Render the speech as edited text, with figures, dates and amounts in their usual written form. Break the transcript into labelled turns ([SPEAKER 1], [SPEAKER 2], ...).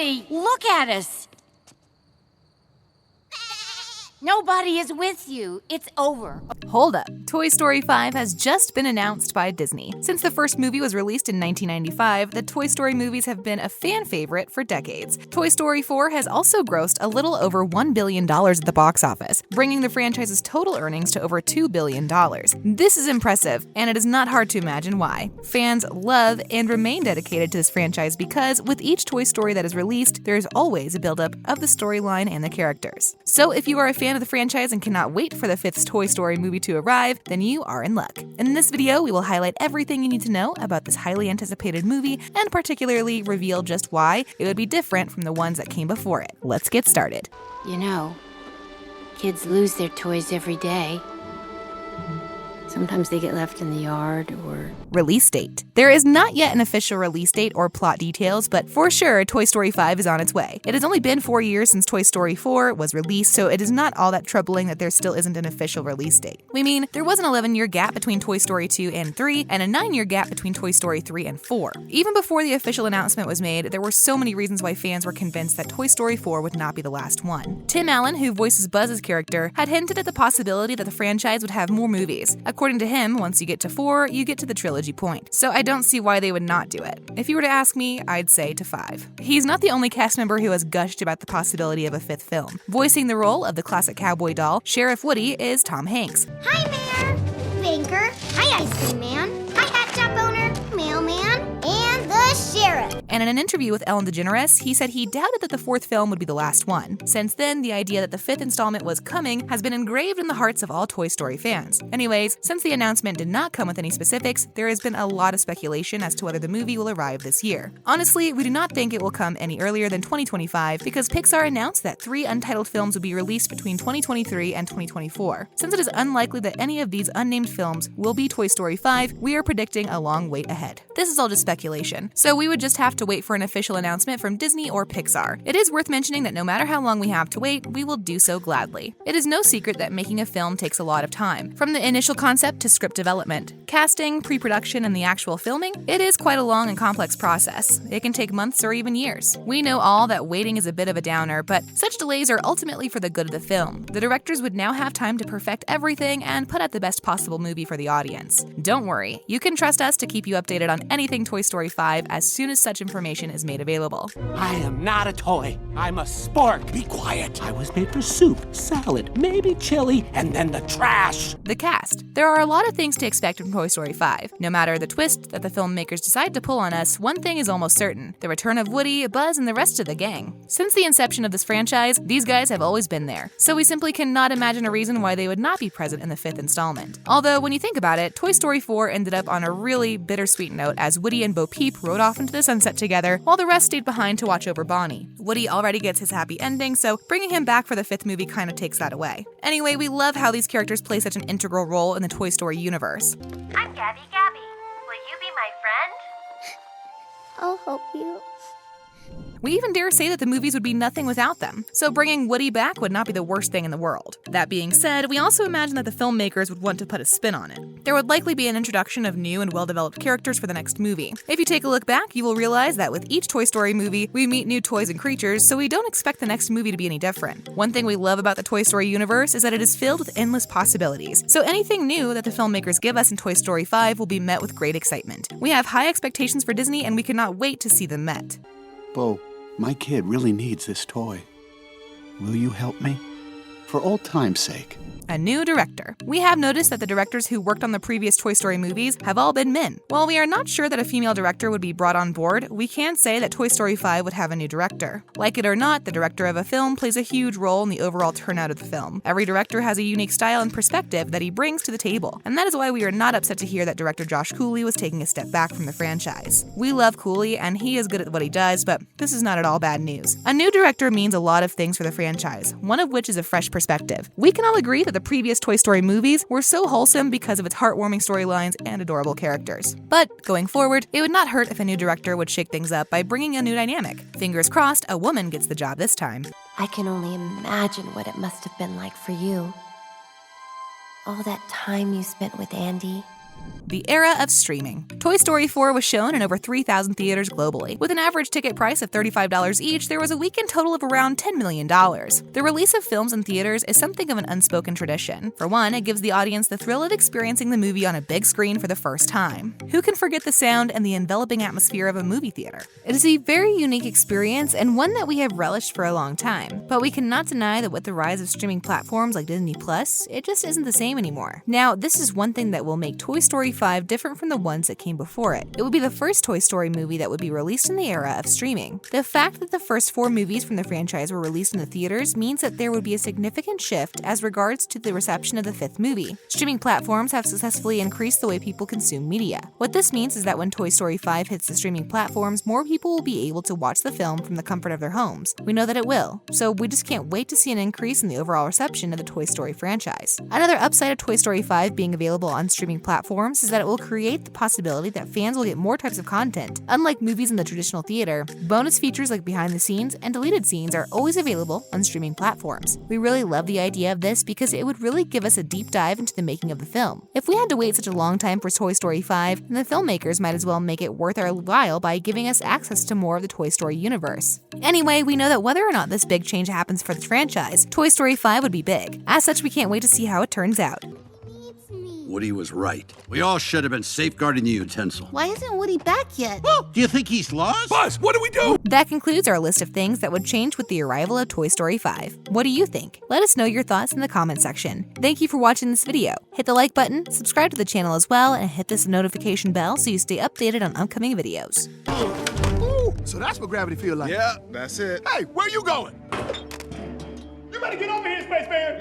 [SPEAKER 1] Woody, look at us. Nobody is with you. It's over.
[SPEAKER 2] Hold up. Toy Story 5 has just been announced by Disney. Since the first movie was released in 1995, the Toy Story movies have been a fan favorite for decades. Toy Story 4 has also grossed a little over $1 billion at the box office, bringing the franchise's total earnings to over $2 billion. This is impressive, and it is not hard to imagine why. Fans love and remain dedicated to this franchise because with each Toy Story that is released, there is always a buildup of the storyline and the characters. So if you are a fan of the franchise and cannot wait for the 5th Toy Story movie to arrive, then you are in luck. In this video, we will highlight everything you need to know about this highly anticipated movie and particularly reveal just why it would be different from the ones that came before it. Let's get started.
[SPEAKER 1] You know, kids lose their toys every day. Sometimes they get left in the yard or...
[SPEAKER 2] Release date. There is not yet an official release date or plot details, but for sure, Toy Story 5 is on its way. It has only been 4 years since Toy Story 4 was released, so it is not all that troubling that there still isn't an official release date. We mean, there was an 11-year gap between Toy Story 2 and 3, and a 9-year gap between Toy Story 3 and 4. Even before the official announcement was made, there were so many reasons why fans were convinced that Toy Story 4 would not be the last one. Tim Allen, who voices Buzz's character, had hinted at the possibility that the franchise would have more movies. According to him, once you get to 4, you get to the trilogy point. So I don't see why they would not do it. If you were to ask me, I'd say to 5. He's not the only cast member who has gushed about the possibility of a 5th film. Voicing the role of the classic cowboy doll, Sheriff Woody, is Tom Hanks.
[SPEAKER 3] Hi, Mayor. Banker. Hi, Ice Cream Man. Hi, Hat Shop Owner. Mailman. And the Sheriff.
[SPEAKER 2] And in an interview with Ellen DeGeneres, he said he doubted that the 4th film would be the last one. Since then, the idea that the 5th installment was coming has been engraved in the hearts of all Toy Story fans. Anyways, since the announcement did not come with any specifics, there has been a lot of speculation as to whether the movie will arrive this year. Honestly, we do not think it will come any earlier than 2025 because Pixar announced that 3 untitled films would be released between 2023 and 2024. Since it is unlikely that any of these unnamed films will be Toy Story 5, we are predicting a long wait ahead. This is all just speculation, so we would just have to wait for an official announcement from Disney or Pixar. It is worth mentioning that no matter how long we have to wait, we will do so gladly. It is no secret that making a film takes a lot of time. From the initial concept to script development, casting, pre-production, and the actual filming, it is quite a long and complex process. It can take months or even years. We know all that waiting is a bit of a downer, but such delays are ultimately for the good of the film. The directors would now have time to perfect everything and put out the best possible movie for the audience. Don't worry, you can trust us to keep you updated on anything Toy Story 5 as soon as such information is made available.
[SPEAKER 4] I am not a toy. I'm a spork. Be quiet. I was made for soup, salad, maybe chili, and then the trash.
[SPEAKER 2] The cast. There are a lot of things to expect from Toy Story 5. No matter the twist that the filmmakers decide to pull on us, one thing is almost certain: the return of Woody, Buzz, and the rest of the gang. Since the inception of this franchise, these guys have always been there, so we simply cannot imagine a reason why they would not be present in the 5th installment. Although, when you think about it, Toy Story 4 ended up on a really bittersweet note as Woody and Bo Peep rode off into the sunset together while the rest stayed behind to watch over Bonnie. Woody already gets his happy ending, so bringing him back for the 5th movie kind of takes that away. Anyway, we love how these characters play such an integral role in the Toy Story universe.
[SPEAKER 5] I'm Gabby. Will you be my friend?
[SPEAKER 3] I'll help you.
[SPEAKER 2] We even dare say that the movies would be nothing without them, so bringing Woody back would not be the worst thing in the world. That being said, we also imagine that the filmmakers would want to put a spin on it. There would likely be an introduction of new and well-developed characters for the next movie. If you take a look back, you will realize that with each Toy Story movie, we meet new toys and creatures, so we don't expect the next movie to be any different. One thing we love about the Toy Story universe is that it is filled with endless possibilities, so anything new that the filmmakers give us in Toy Story 5 will be met with great excitement. We have high expectations for Disney, and we cannot wait to see them met.
[SPEAKER 6] Bo, my kid really needs this toy. Will you help me? For old time's sake.
[SPEAKER 2] A new director. We have noticed that the directors who worked on the previous Toy Story movies have all been men. While we are not sure that a female director would be brought on board, we can say that Toy Story 5 would have a new director. Like it or not, the director of a film plays a huge role in the overall turnout of the film. Every director has a unique style and perspective that he brings to the table, and that is why we are not upset to hear that director Josh Cooley was taking a step back from the franchise. We love Cooley, and he is good at what he does, but this is not at all bad news. A new director means a lot of things for the franchise, one of which is a fresh perspective. We can all agree that the previous Toy Story movies were so wholesome because of its heartwarming storylines and adorable characters. But going forward, it would not hurt if a new director would shake things up by bringing a new dynamic. Fingers crossed, a woman gets the job this time.
[SPEAKER 5] I can only imagine what it must have been like for you. All that time you spent with Andy.
[SPEAKER 2] The era of streaming. Toy Story 4 was shown in over 3,000 theaters globally. With an average ticket price of $35 each, there was a weekend total of around $10 million. The release of films in theaters is something of an unspoken tradition. For one, it gives the audience the thrill of experiencing the movie on a big screen for the first time. Who can forget the sound and the enveloping atmosphere of a movie theater? It is a very unique experience and one that we have relished for a long time. But we cannot deny that with the rise of streaming platforms like Disney Plus, it just isn't the same anymore. Now, this is one thing that will make Toy Story 5 different from the ones that came before it. It would be the first Toy Story movie that would be released in the era of streaming. The fact that the first 4 movies from the franchise were released in the theaters means that there would be a significant shift as regards to the reception of the 5th movie. Streaming platforms have successfully increased the way people consume media. What this means is that when Toy Story 5 hits the streaming platforms, more people will be able to watch the film from the comfort of their homes. We know that it will, so we just can't wait to see an increase in the overall reception of the Toy Story franchise. Another upside of Toy Story 5 being available on streaming platforms is that it will create the possibility that fans will get more types of content. Unlike movies in the traditional theater, bonus features like behind the scenes and deleted scenes are always available on streaming platforms. We really love the idea of this because it would really give us a deep dive into the making of the film. If we had to wait such a long time for Toy Story 5, then the filmmakers might as well make it worth our while by giving us access to more of the Toy Story universe. Anyway, we know that whether or not this big change happens for the franchise, Toy Story 5 would be big. As such, we can't wait to see how it turns out.
[SPEAKER 7] Woody was right. We all should have been safeguarding the utensil.
[SPEAKER 3] Why isn't Woody back yet?
[SPEAKER 7] Do you think he's lost?
[SPEAKER 4] Buzz, what do we do?
[SPEAKER 2] That concludes our list of things that would change with the arrival of Toy Story 5. What do you think? Let us know your thoughts in the comment section. Thank you for watching this video. Hit the like button, subscribe to the channel as well, and hit this notification bell so you stay updated on upcoming videos.
[SPEAKER 8] So that's what gravity feels like.
[SPEAKER 9] Yeah, that's it.
[SPEAKER 8] Hey, where you going?
[SPEAKER 4] You better get over here, spaceman!